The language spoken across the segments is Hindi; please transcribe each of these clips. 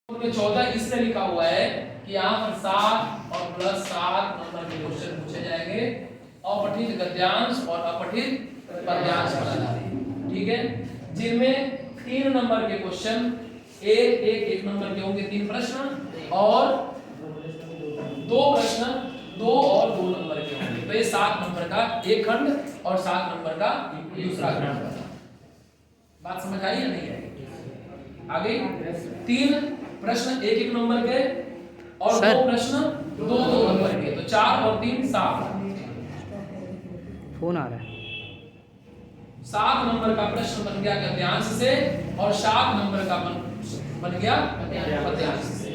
में 14 इसलिए लिखा हुआ है कि यहाँ पर 7 और +7 नंबर के क्वेश्चन पूछे जाएंगे, अपठित गद्यांश और अपठित पद्यांश प्रणाली, ठीक है, जिनमें 3 नंबर के क्वेश्चन एक नंबर के होंगे 3 प्रश्न और 2 प्रश्न 2 और 2 नंबर के होंगे। तो ये 7 नंबर का एक खंड और 7 नंबर का दूसरा खंड। बात समझ आई या नहीं आई? आगे 3 प्रश्न एक नंबर के और 2 प्रश्न 2 नंबर के, तो 4 और 3 7। फोन आ रहा है। 7 नंबर का प्रश्न बन गया गद्यांश से और 7 नंबर का बन गया पद्यांश से।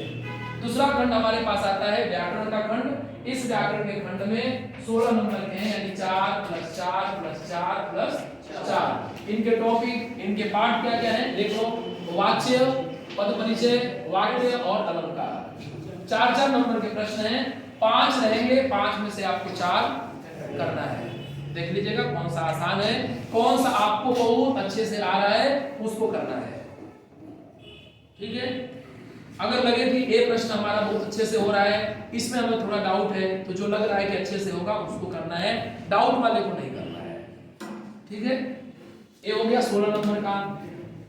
दूसरा खंड हमारे पास आता है व्याकरण का खंड। इस व्याकरण के खंड में 16 नंबर के हैं, यानी 4 + 4 + 4 + 4। इनके टॉपिक, इनके पाठ क्या क्या है देख लो। वाच्य, पद परिचय, वाक्य और अलंकार। 4 नंबर के प्रश्न हैं, 5 रहेंगे, 5 में से आपको 4 करना है। देख लीजिएगा कौन सा आसान है, कौन सा आपको बहुत अच्छे से आ रहा है उसको करना है, ठीक है। अगर लगे कि ये प्रश्न हमारा बहुत अच्छे से हो रहा है, इसमें हमें थोड़ा डाउट है, तो जो लग रहा है कि अच्छे से होगा उसको करना है, डाउट वाले को नहीं करना है, ठीक है। ये हो गया 16 नंबर का।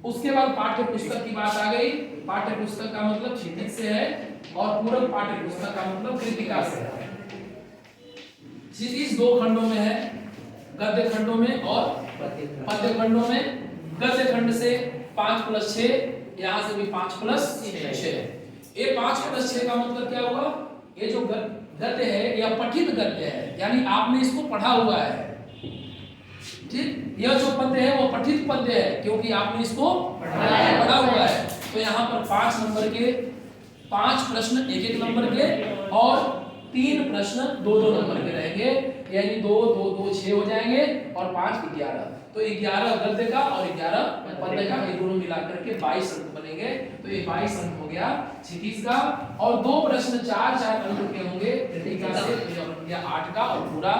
उसके बाद पाठ्य पुस्तक की बात आ गई। पाठ्य पुस्तक का मतलब क्षितिज से है और पूरक पाठ्य पुस्तक का मतलब कृतिका से है। क्षितिज 2 खंडों में है, गद्य खंडों में और पद्य खंडों में। गद्य खंड से 5 + 6, यहाँ से भी 5 + 6। ये 5 + 6 का मतलब क्या हुआ? ये जो गद्य है यह पठित गद्य है, यानी आपने इसको पढ़ा हुआ है, ठीक। यह जो पद्य है वो पठित पद्य है, क्योंकि आपने इसको पढ़ा हुआ है। तो यहाँ पर 5 नंबर के 5 प्रश्न एक नंबर के और 3 प्रश्न 2 नंबर के रहेंगे, यानी 2 2 2 6 हो जाएंगे और 5 11। तो 11 गद्य का और 11 पद्य का, ये दोनों मिलाकर के 22 अंक बनेंगे। तो ये 22 अंक हो गया क्षितिज का, और 2 प्रश्न 4 अंक के होंगे कृतिका से, तो यह बन गया 8 का, और पूरा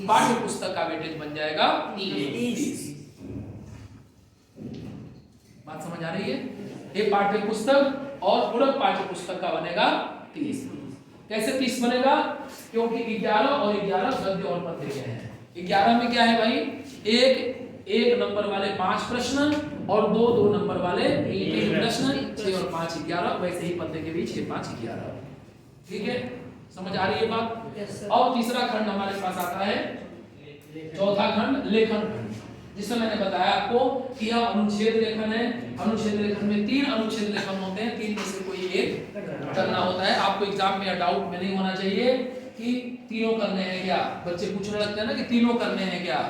पाठ्य पुस्तक का वेटेज बन जाएगा 30। बात समझ आ रही है? ये पाठ्य पुस्तक और पूरक पाठ्य पुस्तक का बनेगा 30। कैसे 30 बनेगा? क्योंकि 11 और 11 गद्य और पद्य के हैं। 11 में क्या है भाई? एक नंबर वाले 5 प्रश्न और 2 नंबर वाले 3 प्रश्न, 6 और 5 11। वैसे ही पद्य के भी 6 5 11, ठीक है। समझ आ रही है बात? और तीसरा खंड हमारे पास आता है, चौथा खंड लेखन खंड, जिसमें मैंने बताया आपको कि यह अनुच्छेद लेखन है। अनुच्छेद लेखन में 3 अनुच्छेद लेखन होते हैं, 3 में से कोई एक करना होता है। आपको एग्जाम में या डाउट में नहीं होना चाहिए कि तीनों करने हैं क्या। बच्चे पूछने लगते हैं ना कि तीनों करने हैं क्या,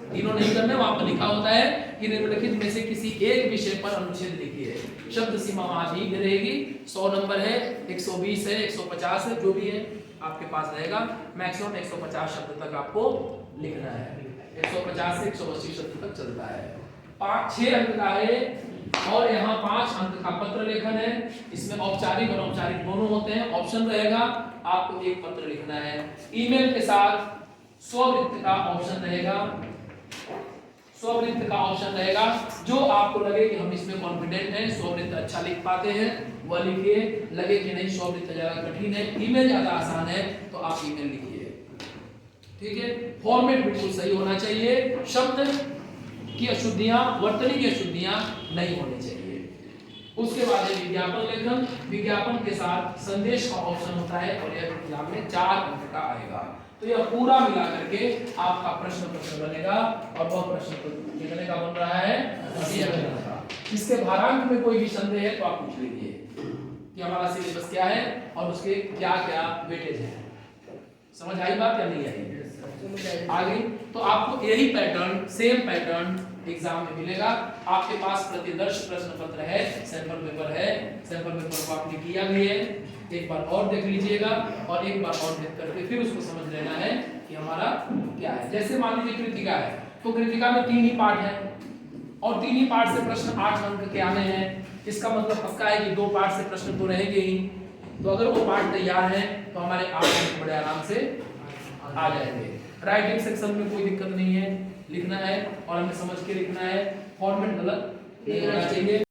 तीनों नहीं करने। वहां पर लिखा होता है कि निम्नलिखित में से किसी एक विषय पर अनुच्छेद लिखिए। शब्द सीमा वहां भी रहेगी, 100 नंबर है, 120 है, 150 है, जो भी है आपके पास रहेगा। मैक्सिमम 150 शब्द तक आपको लिखना है, 150 से 180 शब्द तक चलता है। 6 अंक का है और यहाँ 5 अंक का पत्र लेखन है। इसमें औपचारिक और अनौपचारिक दोनों होते हैं। ऑप्शन रहेगा, आपको एक पत्र लिखना है। ईमेल के साथ स्ववृत्त का ऑप्शन रहेगा, स्ववृत्त का ऑप्शन रहेगा। जो आपको लगे कि हम इसमें कॉन्फिडेंट हैं, स्ववृत्त अच्छा लिख पाते हैं, वह लिखिए। लगे कि नहीं स्ववृत्त ज्यादा कठिन है, ईमेल ज्यादा आसान है, तो आप ईमेल लिखिए, ठीक है। फॉर्मेट बिल्कुल सही होना चाहिए, शब्द की अशुद्धियां, वर्तनी की अशुद्धियां नहीं होनी चाहिए। उसके बाद है विज्ञापन लेखन। विज्ञापन के साथ संदेश का ऑप्शन होता है और यह एग्जाम में 4 अंक का आएगा। तो यह पूरा मिला करके आपका प्रश्न पत्र बनेगा, और वह प्रश्न पत्र कितने का बन रहा है? 80 अंक का। इसके भारांक में कोई भी संदेह है तो आप पूछ लीजिए कि हमारा सिलेबस क्या है और उसके क्या क्या वेटेज है। समझ आई बात या नहीं आई? आगे तो आपको यही पैटर्न, सेम पैटर्न एग्जाम में मिलेगा। आपके पास प्रतिदर्श प्रश्न पत्र है, सैंपल पेपर है, सैंपल पेपर को आपने किया भी है, एक बार और देख लीजिएगा और एक बार और देख करके फिर उसको समझ लेना है कि हमारा क्या है। जैसे मान लीजिए कृतिका है, तो कृतिका में 3 ही पाठ है और 3 ही पाठ से प्रश्न 8 अंक के आने हैं। इसका मतलब पक्का है कि 2 पाठ से प्रश्न तो रहेंगे ही। तो अगर वो पाठ तैयार है तो हमारे 8 अंक बड़े आराम से आ जाएंगे। राइटिंग सेक्शन में कोई दिक्कत नहीं है, लिखना है और हमें समझ के लिखना है। फॉर्मेट गलत नहीं होना चाहिए।